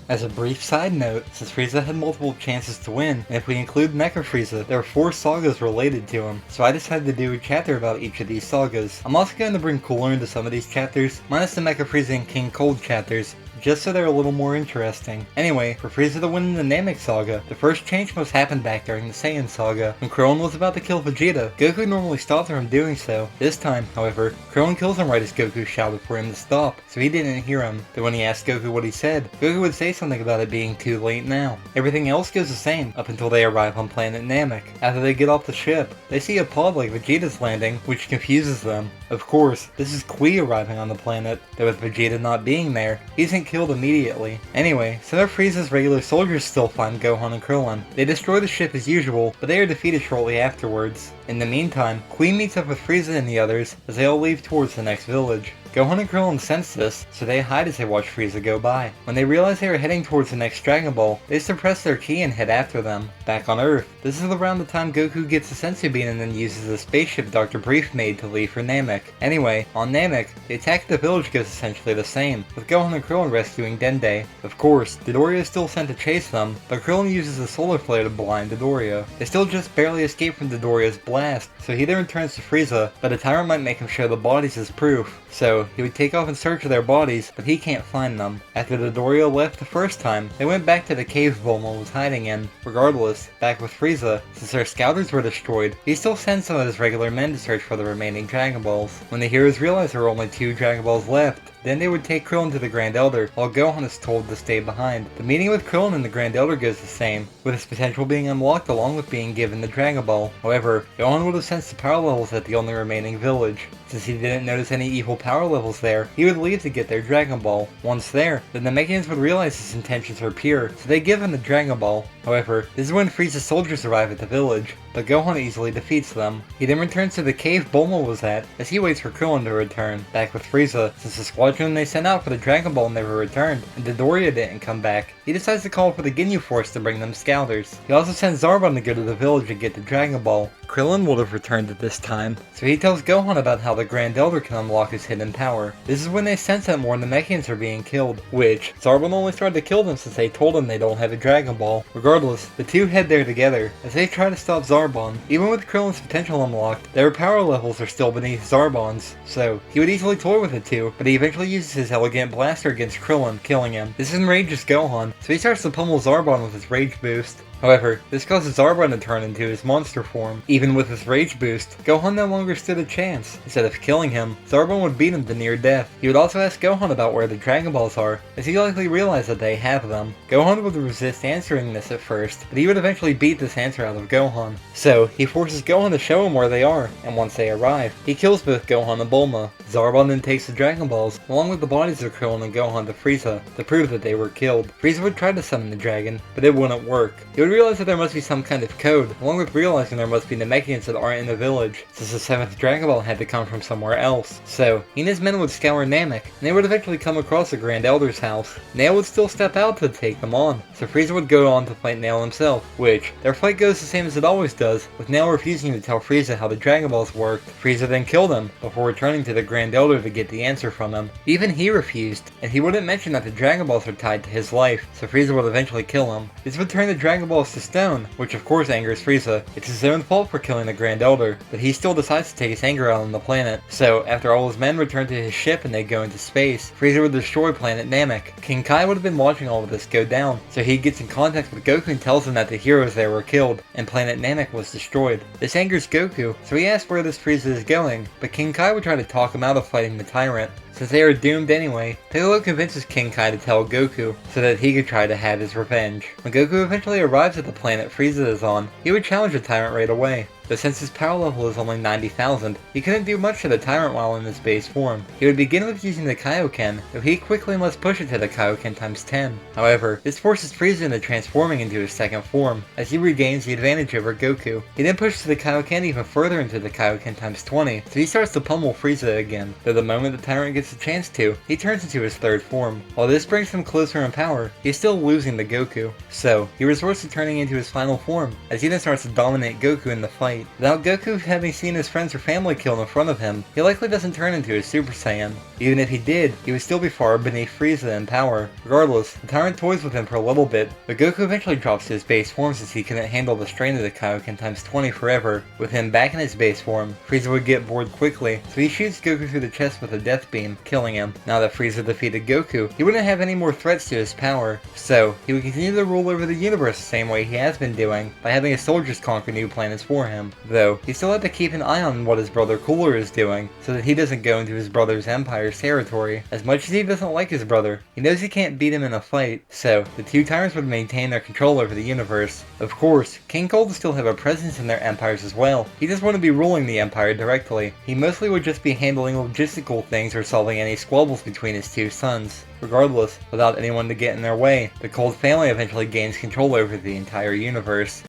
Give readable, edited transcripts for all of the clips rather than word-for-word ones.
As a brief side note, since Frieza had multiple chances to win, and if we include Mecha Frieza, there are 4 sagas related to him, so I decided to do a chapter about each of these sagas. I'm also going to bring Cooler into some of these chapters, minus the Mecha Frieza and King Cold chapters, just so they're a little more interesting. Anyway, for Frieza to win in the Namek saga, the first change must happen back during the Saiyan saga. When Krillin was about to kill Vegeta, Goku normally stopped him from doing so. This time, however, Krillin kills him right as Goku shouted for him to stop, so he didn't hear him. But when he asked Goku what he said, Goku would say something about it being too late now. Everything else goes the same, up until they arrive on planet Namek. After they get off the ship, they see a pod like Vegeta's landing, which confuses them. Of course, this is Kui arriving on the planet, though with Vegeta not being there, he isn't killed immediately. Anyway, some of Frieza's regular soldiers still find Gohan and Krillin. They destroy the ship as usual, but they are defeated shortly afterwards. In the meantime, Kui meets up with Frieza and the others as they all leave towards the next village. Gohan and Krillin sense this, so they hide as they watch Frieza go by. When they realize they are heading towards the next Dragon Ball, they suppress their ki and head after them. Back on Earth, this is around the time Goku gets a senzu bean and then uses the spaceship Dr. Brief made to leave for Namek. Anyway, on Namek, the attack of the village goes essentially the same, with Gohan and Krillin rescuing Dende. Of course, Dodoria is still sent to chase them, but Krillin uses the solar flare to blind Dodoria. They still just barely escape from Dodoria's blast, so he then returns to Frieza, but a tyrant might make him show the bodies as proof. So, he would take off in search of their bodies, but he can't find them. After Dodoria left the first time, they went back to the cave Bulma was hiding in. Regardless, back with Frieza, since their scouters were destroyed, he still sends some of his regular men to search for the remaining Dragon Balls. When the heroes realize there are only 2 Dragon Balls left, then they would take Krillin to the Grand Elder, while Gohan is told to stay behind. The meeting with Krillin and the Grand Elder goes the same, with his potential being unlocked along with being given the Dragon Ball. However, Gohan would have sensed the power levels at the only remaining village. Since he didn't notice any evil power levels there, he would leave to get their Dragon Ball. Once there, the Namekians would realize his intentions are pure, so they give him the Dragon Ball. However, this is when Frieza's soldiers arrive at the village, but Gohan easily defeats them. He then returns to the cave Bulma was at, as he waits for Krillin to return. Back with Frieza, since the squadron they sent out for the Dragon Ball never returned, and Dodoria didn't come back, he decides to call for the Ginyu Force to bring them scouters. He also sends Zarbon to go to the village and get the Dragon Ball. Krillin would have returned at this time, so he tells Gohan about how the Grand Elder can unlock his hidden power. This is when they sense that more Namekians are being killed, which, Zarbon only started to kill them since they told him they don't have a Dragon Ball. Regardless, the two head there together, as they try to stop Zarbon. Even with Krillin's potential unlocked, their power levels are still beneath Zarbon's, so he would easily toy with the two, but he eventually uses his elegant blaster against Krillin, killing him. This enrages Gohan, so he starts to pummel Zarbon with his rage boost. However, this causes Zarbon to turn into his monster form. Even with his rage boost, Gohan no longer stood a chance. Instead of killing him, Zarbon would beat him to near death. He would also ask Gohan about where the Dragon Balls are, as he likely realized that they have them. Gohan would resist answering this at first, but he would eventually beat this answer out of Gohan. So, he forces Gohan to show him where they are, and once they arrive, he kills both Gohan and Bulma. Zarbon then takes the Dragon Balls, along with the bodies of Krillin and Gohan to Frieza, to prove that they were killed. Frieza would try to summon the dragon, but it wouldn't work. He would realize that there must be some kind of code, along with realizing there must be Namekians that aren't in the village, since the 7th Dragon Ball had to come from somewhere else. So, he and his men would scour Namek, and they would eventually come across the Grand Elder's house. Nail would still step out to take them on, so Frieza would go on to fight Nail himself, which, their fight goes the same as it always does, with Nail refusing to tell Frieza how the Dragon Balls worked. Frieza then killed him, before returning to the Grand Elder to get the answer from him. Even he refused, and he wouldn't mention that the Dragon Balls are tied to his life, so Frieza would eventually kill him. This would turn the Dragon Balls to stone, which of course angers Frieza. It's his own fault for killing the Grand Elder, but he still decides to take his anger out on the planet. So, after all his men return to his ship and they go into space, Frieza would destroy planet Namek. King Kai would have been watching all of this go down, so he gets in contact with Goku and tells him that the heroes there were killed, and planet Namek was destroyed. This angers Goku, so he asks where this Frieza is going, but King Kai would try to talk him out of fighting the tyrant. Since they are doomed anyway, Piccolo convinces King Kai to tell Goku, so that he could try to have his revenge. When Goku eventually arrives at the planet Frieza is on, he would challenge the tyrant right away. But since his power level is only 90,000, he couldn't do much to the tyrant while in his base form. He would begin with using the Kaioken, though he quickly must push it to the Kaioken times 10. However, this forces Frieza into transforming into his second form, as he regains the advantage over Goku. He then pushes the Kaioken even further into the Kaioken times 20, so he starts to pummel Frieza again, though the moment the tyrant gets a chance to, he turns into his third form. While this brings him closer in power, he's still losing to Goku. So, he resorts to turning into his final form, as he then starts to dominate Goku in the fight. fight. Without Goku having seen his friends or family killed in front of him, he likely doesn't turn into a Super Saiyan. Even if he did, he would still be far beneath Frieza in power. Regardless, the Tyrant toys with him for a little bit, but Goku eventually drops to his base form since he couldn't handle the strain of the Kaioken times 20 forever. With him back in his base form, Frieza would get bored quickly, so he shoots Goku through the chest with a death beam, killing him. Now that Frieza defeated Goku, he wouldn't have any more threats to his power, so he would continue to rule over the universe the same way he has been doing, by having his soldiers conquer new planets for him. Though, he still had to keep an eye on what his brother Cooler is doing, so that he doesn't go into his brother's empire's territory. As much as he doesn't like his brother, he knows he can't beat him in a fight, so the two tyrants would maintain their control over the universe. Of course, King Cold would still have a presence in their empires as well. He just wouldn't be ruling the empire directly. He mostly would just be handling logistical things or solving any squabbles between his two sons. Regardless, without anyone to get in their way, the Cold family eventually gains control over the entire universe.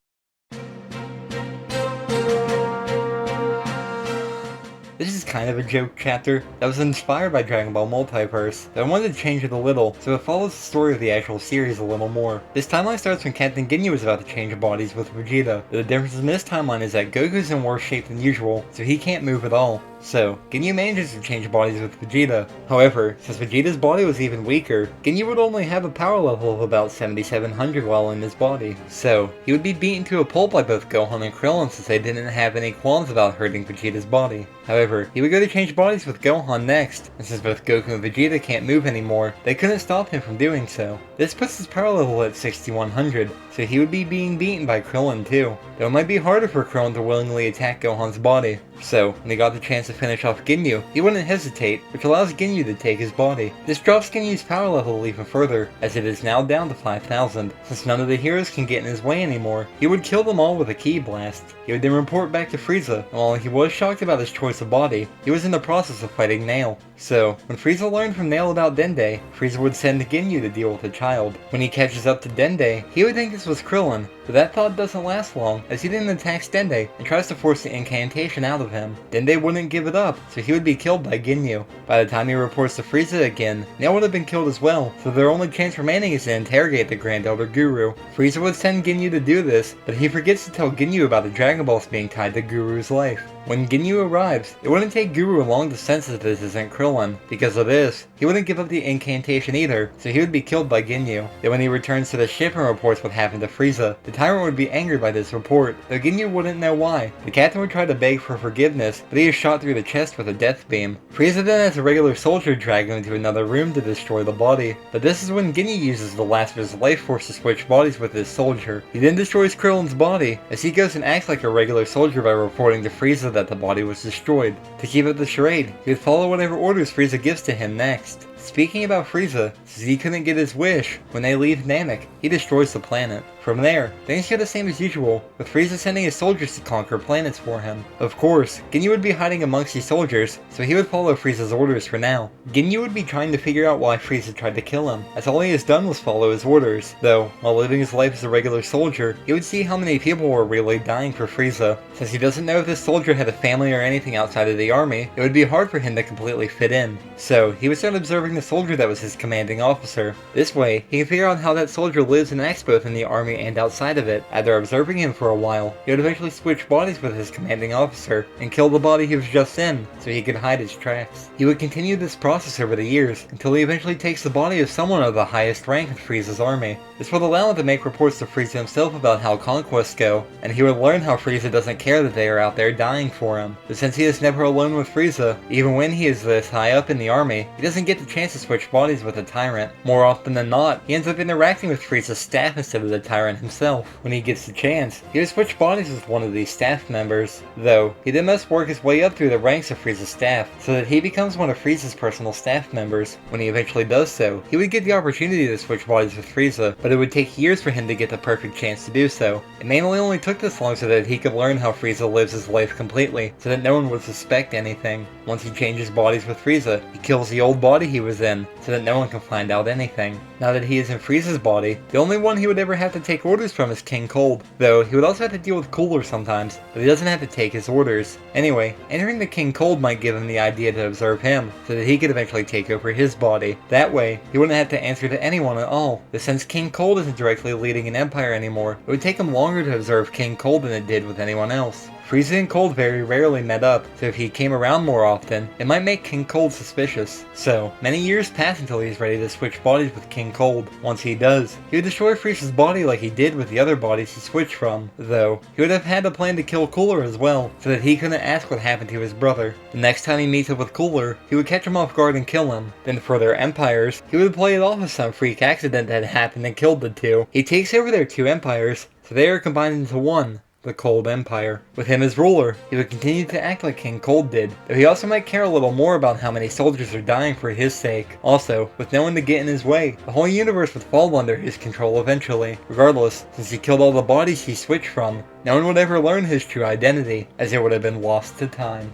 This is kind of a joke chapter that was inspired by Dragon Ball Multiverse, but I wanted to change it a little so it follows the story of the actual series a little more. This timeline starts when Captain Ginyu is about to change bodies with Vegeta. The difference in this timeline is that Goku's in worse shape than usual, so he can't move at all. So, Ginyu manages to change bodies with Vegeta. However, since Vegeta's body was even weaker, Ginyu would only have a power level of about 7700 while in his body. So, he would be beaten to a pulp by both Gohan and Krillin since they didn't have any qualms about hurting Vegeta's body. However, he would go to change bodies with Gohan next, and since both Goku and Vegeta can't move anymore, they couldn't stop him from doing so. This puts his power level at 6100, so he would be being beaten by Krillin too, though it might be harder for Krillin to willingly attack Gohan's body. So, when he got the chance to finish off Ginyu, he wouldn't hesitate, which allows Ginyu to take his body. This drops Ginyu's power level even further, as it is now down to 5000. Since none of the heroes can get in his way anymore, he would kill them all with a ki blast. He would then report back to Frieza, and while he was shocked about his choice of body, he was in the process of fighting Nail. So, when Frieza learned from Nail about Dende, Frieza would send Ginyu to deal with the child. When he catches up to Dende, he would think this was Krillin, but that thought doesn't last long, as he then attacks Dende and tries to force the incantation out of him. Dende wouldn't give it up, so he would be killed by Ginyu. By the time he reports to Frieza again, Nail would have been killed as well, so their only chance remaining is to interrogate the Grand Elder Guru. Frieza would send Ginyu to do this, but he forgets to tell Ginyu about the Dragon Balls being tied to Guru's life. When Ginyu arrives, it wouldn't take Guru long to sense that this isn't Krillin. Because of this, he wouldn't give up the incantation either, so he would be killed by Ginyu. Then when he returns to the ship and reports what happened to Frieza, the Tyrant would be angry by this report, though Ginyu wouldn't know why. The captain would try to beg for forgiveness, but he is shot through the chest with a death beam. Frieza then has a regular soldier drag him into another room to destroy the body, but this is when Ginyu uses the last of his life force to switch bodies with his soldier. He then destroys Krillin's body, as he goes and acts like a regular soldier by reporting to Frieza that the body was destroyed. To keep up the charade, he would follow whatever orders Frieza gives to him next. Speaking about Frieza, since he couldn't get his wish, when they leave Namek, he destroys the planet. From there, things go the same as usual, with Frieza sending his soldiers to conquer planets for him. Of course, Ginyu would be hiding amongst these soldiers, so he would follow Frieza's orders for now. Ginyu would be trying to figure out why Frieza tried to kill him, as all he has done was follow his orders. Though, while living his life as a regular soldier, he would see how many people were really dying for Frieza. Since he doesn't know if this soldier had a family or anything outside of the army, it would be hard for him to completely fit in. So, he would start observing the soldier that was his commanding officer. This way, he can figure out how that soldier lives and acts both in the army and outside of it. After observing him for a while, he would eventually switch bodies with his commanding officer and kill the body he was just in, so he could hide his tracks. He would continue this process over the years, until he eventually takes the body of someone of the highest rank in Frieza's army. This would allow him to make reports to Frieza himself about how conquests go, and he would learn how Frieza doesn't care that they are out there dying for him. But since he is never alone with Frieza, even when he is this high up in the army, he doesn't get the chance to switch bodies with the Tyrant. More often than not, he ends up interacting with Frieza's staff instead of the Tyrant himself. When he gets the chance, he would switch bodies with one of these staff members. Though, he then must work his way up through the ranks of Frieza's staff, so that he becomes one of Frieza's personal staff members. When he eventually does so, he would get the opportunity to switch bodies with Frieza, but it would take years for him to get the perfect chance to do so. It mainly only took this long so that he could learn how Frieza lives his life completely, so that no one would suspect anything. Once he changes bodies with Frieza, he kills the old body he was in, so that no one can find out anything. Now that he is in Frieza's body, the only one he would ever have to take orders from is King Cold, though he would also have to deal with Cooler sometimes, but he doesn't have to take his orders. Anyway, entering the King Cold might give him the idea to observe him, so that he could eventually take over his body. That way, he wouldn't have to answer to anyone at all. But since King Cold isn't directly leading an empire anymore, it would take him longer to observe King Cold than it did with anyone else. Frieza and Cold very rarely met up, so if he came around more often, it might make King Cold suspicious. So, many years pass until he's ready to switch bodies with King Cold. Once he does, he would destroy Frieza's body like he did with the other bodies he switched from, though he would have had a plan to kill Cooler as well, so that he couldn't ask what happened to his brother. The next time he meets up with Cooler, he would catch him off guard and kill him. Then for their empires, he would play it off as some freak accident that had happened and killed the two. He takes over their two empires, so they are combined into one, the Cold Empire. With him as ruler, he would continue to act like King Cold did, though he also might care a little more about how many soldiers are dying for his sake. Also, with no one to get in his way, the whole universe would fall under his control eventually. Regardless, since he killed all the bodies he switched from, no one would ever learn his true identity, as it would have been lost to time.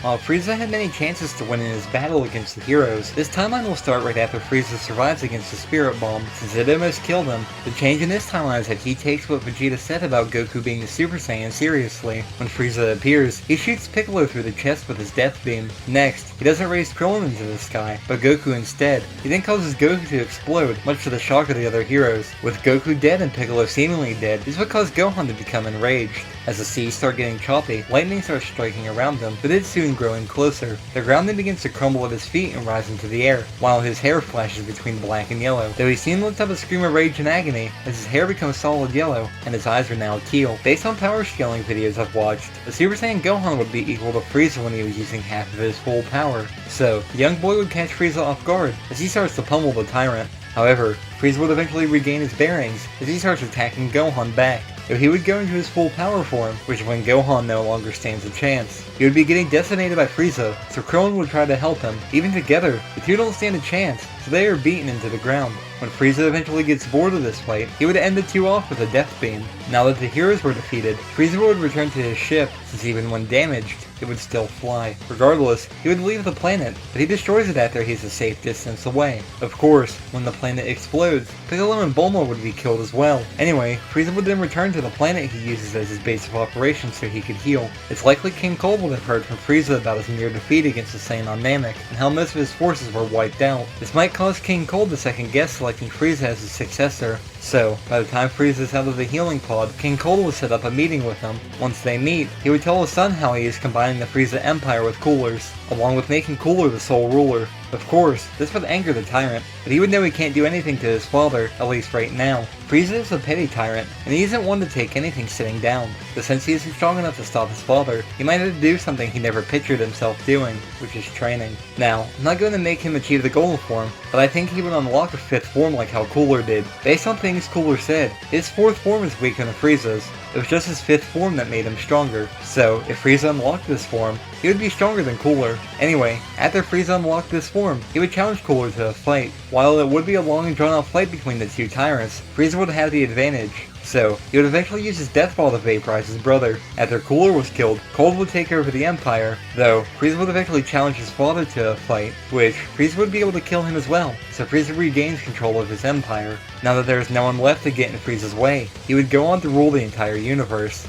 While Frieza had many chances to win in his battle against the heroes, this timeline will start right after Frieza survives against the Spirit Bomb, since it almost killed him. The change in this timeline is that he takes what Vegeta said about Goku being the Super Saiyan seriously. When Frieza appears, he shoots Piccolo through the chest with his Death Beam. Next, he doesn't raise Krillin into the sky, but Goku instead. He then causes Goku to explode, much to the shock of the other heroes. With Goku dead and Piccolo seemingly dead, this would cause Gohan to become enraged. As the seas start getting choppy, lightning starts striking around them, but it soon growing closer. The ground then begins to crumble at his feet and rise into the air, while his hair flashes between black and yellow. Though he soon lets out a scream of rage and agony, as his hair becomes solid yellow, and his eyes are now teal. Based on power scaling videos I've watched, the Super Saiyan Gohan would be equal to Frieza when he was using half of his full power. So, the young boy would catch Frieza off guard, as he starts to pummel the tyrant. However, Frieza would eventually regain his bearings, as he starts attacking Gohan back. Though he would go into his full power form, which is when Gohan no longer stands a chance. He would be getting decimated by Frieza, so Krillin would try to help him. Even together, the two don't stand a chance, so they are beaten into the ground. When Frieza eventually gets bored of this fight, he would end the two off with a Death Beam. Now that the heroes were defeated, Frieza would return to his ship, since even when damaged, it would still fly. Regardless, he would leave the planet, but he destroys it after he's a safe distance away. Of course, when the planet explodes, Piccolo and Bulma would be killed as well. Anyway, Frieza would then return to the planet he uses as his base of operations so he could heal. It's likely King Cold would have heard from Frieza about his near defeat against the Saiyan on Namek, and how most of his forces were wiped out. This might cause King Cold to second guess selecting Frieza as his successor. So, by the time Frieza's out of the healing pod, King Cold would set up a meeting with him. Once they meet, he would tell his son how he is combining the Frieza Empire with Cooler's, along with making Cooler the sole ruler. Of course, this would anger the tyrant, but he would know he can't do anything to his father, at least right now. Frieza is a petty tyrant, and he isn't one to take anything sitting down. But since he isn't strong enough to stop his father, he might have to do something he never pictured himself doing, which is training. Now, I'm not going to make him achieve the golden form, but I think he would unlock a fifth form like how Cooler did. Based on things Cooler said, his fourth form is weaker than Frieza's. It was just his fifth form that made him stronger. So, if Frieza unlocked this form, he would be stronger than Cooler. Anyway, after Frieza unlocked this form, he would challenge Cooler to a fight. While it would be a long and drawn out fight between the two tyrants, Frieza would have the advantage. So, he would eventually use his Death Ball to vaporize his brother. After Cooler was killed, Cold would take over the Empire, though Frieza would eventually challenge his father to a fight, which Frieza would be able to kill him as well, so Frieza regains control of his empire. Now that there is no one left to get in Frieza's way, he would go on to rule the entire universe.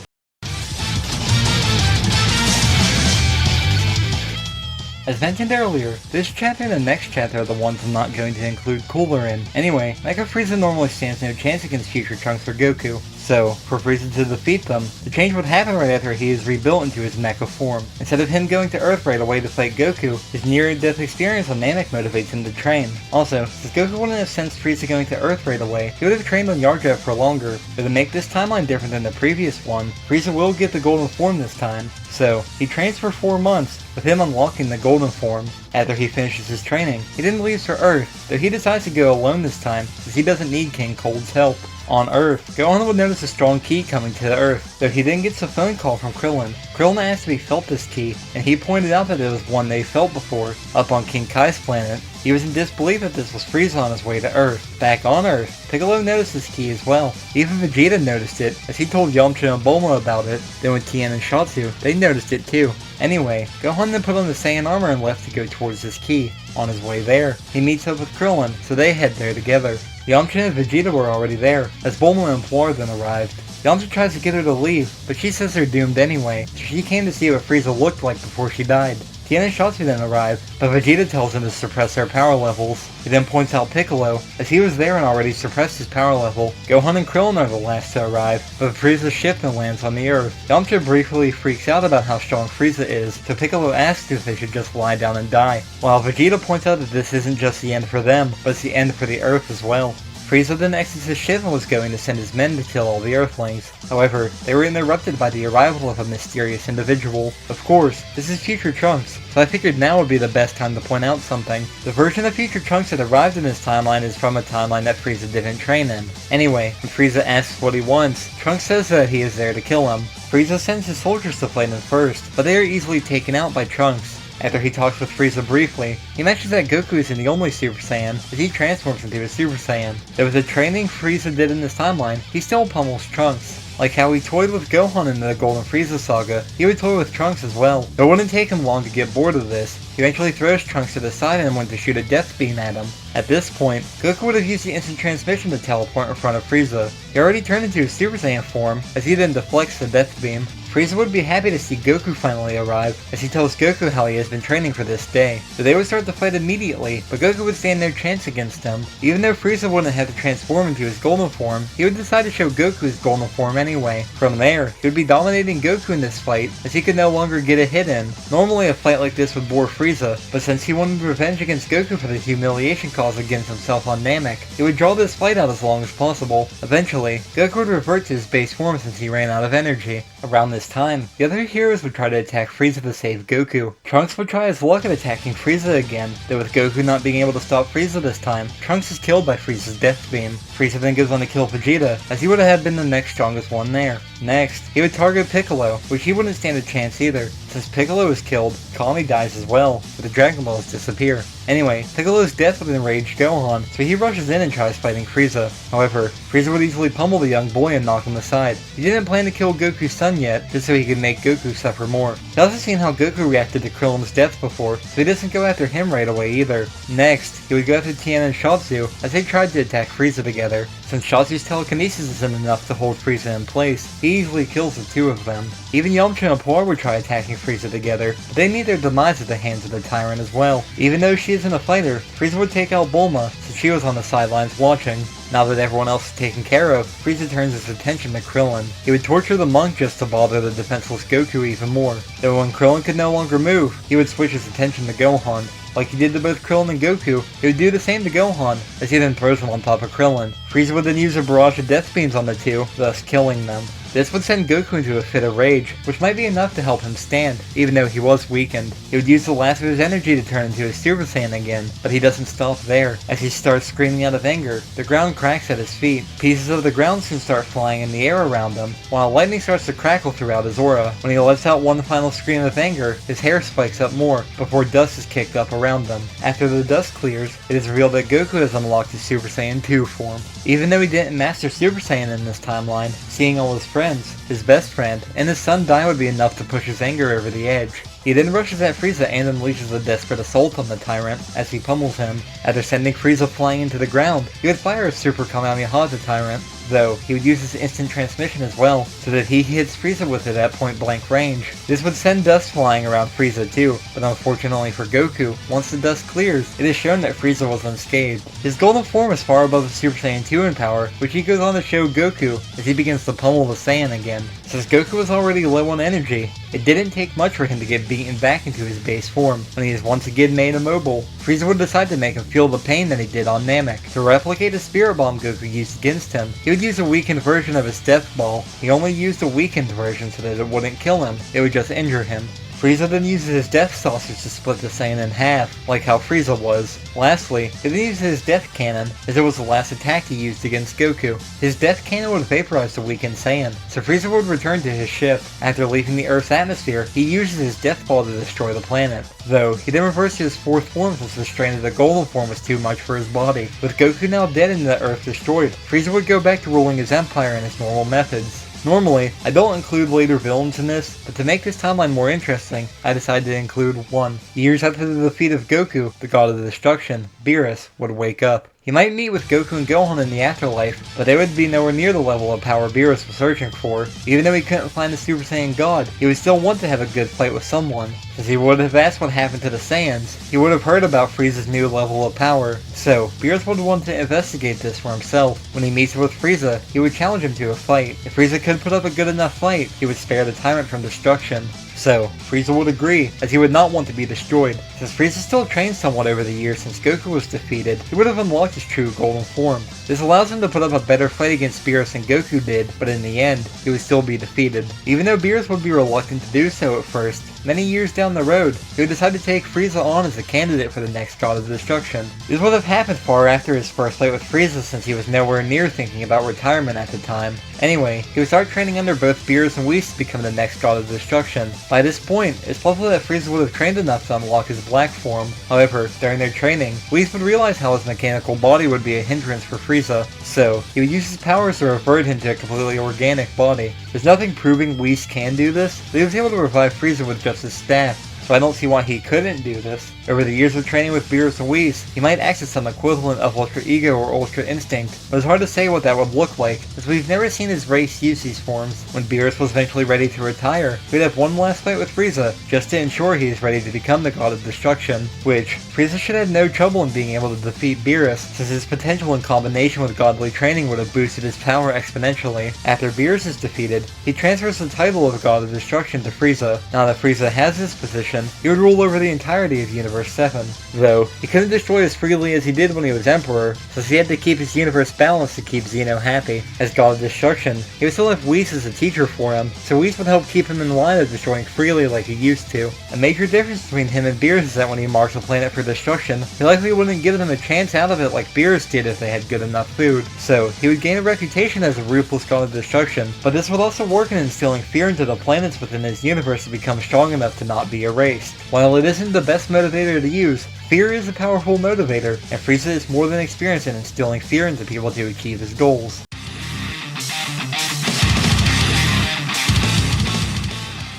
As mentioned earlier, this chapter and the next chapter are the ones I'm not going to include Cooler in. Anyway, Mecha Frieza normally stands no chance against future Trunks or Goku, so for Frieza to defeat them, the change would happen right after he is rebuilt into his Mecha form. Instead of him going to Earth right away to fight Goku, his near-death experience on Namek motivates him to train. Also, since Goku wouldn't have sensed Frieza going to Earth right away, he would have trained on Yardrat for longer. But to make this timeline different than the previous one, Frieza will get the golden form this time. So, he trains for 4 months, with him unlocking the golden form. After he finishes his training, he then leaves for Earth, though he decides to go alone this time, since he doesn't need King Cold's help. On Earth, Gohan would notice a strong ki coming to the Earth, though he then gets a phone call from Krillin. Krillin asked if he felt this ki, and he pointed out that it was one they felt before, up on King Kai's planet. He was in disbelief that this was Frieza on his way to Earth. Back on Earth, Piccolo noticed this ki as well. Even Vegeta noticed it, as he told Yamcha and Bulma about it. Then with Tien and Shatsu, they noticed it too. Anyway, Gohan then put on the Saiyan armor and left to go towards this ki. On his way there, he meets up with Krillin, so they head there together. Yamcha and Vegeta were already there, as Bulma and Floor then arrived. Yamcha tries to get her to leave, but she says they're doomed anyway, so she came to see what Frieza looked like before she died. Tien and Shatsu then arrive, but Vegeta tells him to suppress their power levels. He then points out Piccolo, as he was there and already suppressed his power level. Gohan and Krillin are the last to arrive, but Frieza's ship then lands on the Earth. Yamcha briefly freaks out about how strong Frieza is, so Piccolo asks if they should just lie down and die, while Vegeta points out that this isn't just the end for them, but it's the end for the Earth as well. Frieza then exits his ship and was going to send his men to kill all the Earthlings. However, they were interrupted by the arrival of a mysterious individual. Of course, this is Future Trunks, so I figured now would be the best time to point out something. The version of Future Trunks that arrived in this timeline is from a timeline that Frieza didn't train in. Anyway, when Frieza asks what he wants, Trunks says that he is there to kill him. Frieza sends his soldiers to fight him first, but they are easily taken out by Trunks. After he talks with Frieza briefly, he mentions that Goku isn't the only Super Saiyan, as he transforms into a Super Saiyan. Though with the training Frieza did in this timeline, he still pummels Trunks. Like how he toyed with Gohan in the Golden Frieza saga, he would toy with Trunks as well. It wouldn't take him long to get bored of this. He eventually throws Trunks to the side and went to shoot a death beam at him. At this point, Goku would have used the instant transmission to teleport in front of Frieza. He already turned into his Super Saiyan form, as he then deflects the death beam. Frieza would be happy to see Goku finally arrive, as he tells Goku how he has been training for this day. So they would start the fight immediately, but Goku would stand no chance against him. Even though Frieza wouldn't have to transform into his golden form, he would decide to show Goku his golden form anyway. From there, he would be dominating Goku in this fight, as he could no longer get a hit in. Normally a fight like this would bore Frieza, but since he wanted revenge against Goku for the humiliation caused against himself on Namek, he would draw this fight out as long as possible. Eventually, Goku would revert to his base form since he ran out of energy. Around this time, the other heroes would try to attack Frieza to save Goku. Trunks would try his luck at attacking Frieza again, though with Goku not being able to stop Frieza this time, Trunks is killed by Frieza's death beam. Frieza then goes on to kill Vegeta, as he would have been the next strongest one there. Next, he would target Piccolo, which he wouldn't stand a chance either. Since Piccolo is killed, Kami dies as well, but the Dragon Balls disappear. Anyway, Piccolo's death would enrage Gohan, so he rushes in and tries fighting Frieza. However, Frieza would easily pummel the young boy and knock him aside. He didn't plan to kill Goku's son yet, just so he could make Goku suffer more. He's also seen how Goku reacted to Krillin's death before, so he doesn't go after him right away either. Next, he would go after Tien and Shatsu, as they tried to attack Frieza together. Since Shatsu's telekinesis isn't enough to hold Frieza in place, he easily kills the two of them. Even Yamcha and Apar would try attacking Frieza together, but they meet their demise at the hands of the Tyrant as well. Even though she isn't a fighter, Frieza would take out Bulma, since she was on the sidelines watching. Now that everyone else is taken care of, Frieza turns his attention to Krillin. He would torture the monk just to bother the defenseless Goku even more. Though when Krillin could no longer move, he would switch his attention to Gohan. Like he did to both Krillin and Goku, he would do the same to Gohan, as he then throws him on top of Krillin. Frieza would then use a barrage of death beams on the two, thus killing them. This would send Goku into a fit of rage, which might be enough to help him stand, even though he was weakened. He would use the last of his energy to turn into a Super Saiyan again, but he doesn't stop there. As he starts screaming out of anger, the ground cracks at his feet. Pieces of the ground soon start flying in the air around him, while lightning starts to crackle throughout his aura. When he lets out one final scream of anger, his hair spikes up more, before dust is kicked up around them. After the dust clears, it is revealed that Goku has unlocked his Super Saiyan 2 form. Even though he didn't master Super Saiyan in this timeline, seeing all his friends, his best friend, and his son die would be enough to push his anger over the edge. He then rushes at Frieza and unleashes a desperate assault on the Tyrant as he pummels him. After sending Frieza flying into the ground, he would fire a Super Kamehameha at the Tyrant, though he would use his instant transmission as well, so that he hits Frieza with it at point blank range. This would send dust flying around Frieza too, but unfortunately for Goku, once the dust clears, it is shown that Frieza was unscathed. His golden form is far above the Super Saiyan 2 in power, which he goes on to show Goku as he begins to pummel the Saiyan again. Since Goku was already low on energy, it didn't take much for him to get beaten back into his base form. When he is once again made immobile, Frieza would decide to make him feel the pain that he did on Namek. To replicate a Spirit Bomb Goku used against him, he would use a weakened version of his Death Ball. He only used a weakened version so that it wouldn't kill him, it would just injure him. Frieza then uses his Death Saucers to split the Saiyan in half, like how Frieza was. Lastly, he then uses his Death Cannon, as it was the last attack he used against Goku. His Death Cannon would vaporize the weakened Saiyan, so Frieza would return to his ship. After leaving the Earth's atmosphere, he uses his Death Ball to destroy the planet. Though, he then reverts to his fourth form since the strain of the Golden form was too much for his body. With Goku now dead and the Earth destroyed, Frieza would go back to ruling his empire in his normal methods. Normally, I don't include later villains in this, but to make this timeline more interesting, I decided to include one. Years after the defeat of Goku, the god of destruction, Beerus, would wake up. He might meet with Goku and Gohan in the afterlife, but they would be nowhere near the level of power Beerus was searching for. Even though he couldn't find the Super Saiyan God, he would still want to have a good fight with someone. Since he would have asked what happened to the Saiyans, he would have heard about Frieza's new level of power. So, Beerus would want to investigate this for himself. When he meets with Frieza, he would challenge him to a fight. If Frieza could put up a good enough fight, he would spare the tyrant from destruction. So, Frieza would agree, as he would not want to be destroyed. Since Frieza still trained somewhat over the years since Goku was defeated, he would have unlocked his true golden form. This allows him to put up a better fight against Beerus than Goku did, but in the end, he would still be defeated. Even though Beerus would be reluctant to do so at first, many years down the road, he would decide to take Frieza on as a candidate for the next God of Destruction. This would have happened far after his first fight with Frieza, since he was nowhere near thinking about retirement at the time. Anyway, he would start training under both Beerus and Whis to become the next God of Destruction. By this point, it's possible that Frieza would have trained enough to unlock his black form. However, during their training, Whis would realize how his mechanical body would be a hindrance for Frieza, so he would use his powers to revert him to a completely organic body. There's nothing proving Whis can do this, but he was able to revive Frieza with just his staff, so I don't see why he couldn't do this. Over the years of training with Beerus and Whis, he might access some equivalent of Ultra Ego or Ultra Instinct, but it's hard to say what that would look like, as we've never seen his race use these forms. When Beerus was eventually ready to retire, we'd have one last fight with Frieza, just to ensure he is ready to become the God of Destruction, which Frieza should have no trouble in being able to defeat Beerus, since his potential in combination with godly training would have boosted his power exponentially. After Beerus is defeated, he transfers the title of God of Destruction to Frieza. Now that Frieza has this position, he would rule over the entirety of Universe 7. Though, he couldn't destroy as freely as he did when he was Emperor, since he had to keep his universe balanced to keep Zeno happy. As God of Destruction, he would still have Whis as a teacher for him, so Whis would help keep him in line of destroying freely like he used to. A major difference between him and Beerus is that when he marks a planet for destruction, he likely wouldn't give them a chance out of it like Beerus did if they had good enough food. So, he would gain a reputation as a ruthless God of Destruction, but this would also work in instilling fear into the planets within his universe to become strong enough to not be erased. While it isn't the best motivator to use, fear is a powerful motivator, and Frieza is more than experienced in instilling fear into people to achieve his goals.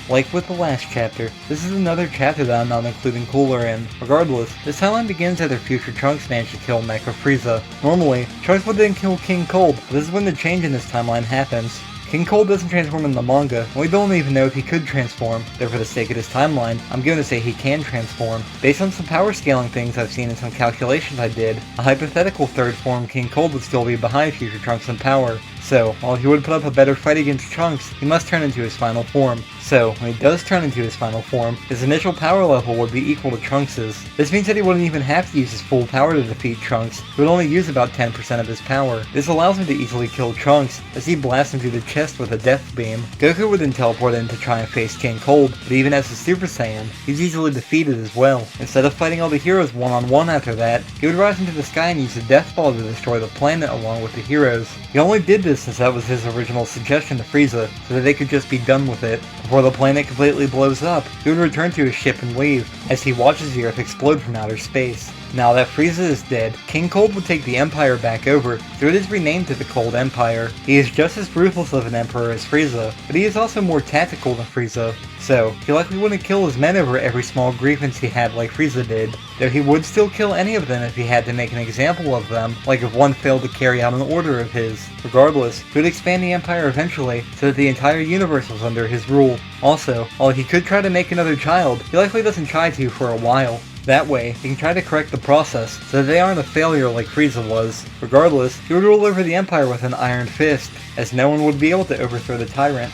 Like with the last chapter, this is another chapter that I'm not including Cooler in. Regardless, this timeline begins after future Trunks managed to kill Mecha Frieza. Normally, Trunks would then kill King Cold, but this is when the change in this timeline happens. King Cold doesn't transform in the manga, and we don't even know if he could transform, though for the sake of this timeline, I'm going to say he can transform. Based on some power scaling things I've seen in some calculations I did, a hypothetical third form King Cold would still be behind future Trunks in power. So, while he would put up a better fight against Trunks, he must turn into his final form. So, when he does turn into his final form, his initial power level would be equal to Trunks's. This means that he wouldn't even have to use his full power to defeat Trunks, he would only use about 10% of his power. This allows him to easily kill Trunks, as he blasts him through the chest with a death beam. Goku would then teleport in to try and face King Cold, but even as a Super Saiyan, he's easily defeated as well. Instead of fighting all the heroes one-on-one after that, he would rise into the sky and use the Death Ball to destroy the planet along with the heroes. He only did this since that was his original suggestion to Frieza, so that they could just be done with it. Before the planet completely blows up, he would return to his ship and leave, as he watches the Earth explode from outer space. Now that Frieza is dead, King Cold would take the Empire back over, so it is renamed to the Cold Empire. He is just as ruthless of an emperor as Frieza, but he is also more tactical than Frieza. So, he likely wouldn't kill his men over every small grievance he had like Frieza did, though he would still kill any of them if he had to make an example of them, like if one failed to carry out an order of his. Regardless, he would expand the Empire eventually, so that the entire universe was under his rule. Also, while he could try to make another child, he likely doesn't try to for a while. That way, he can try to correct the process, so that they aren't a failure like Frieza was. Regardless, he would rule over the Empire with an iron fist, as no one would be able to overthrow the tyrant.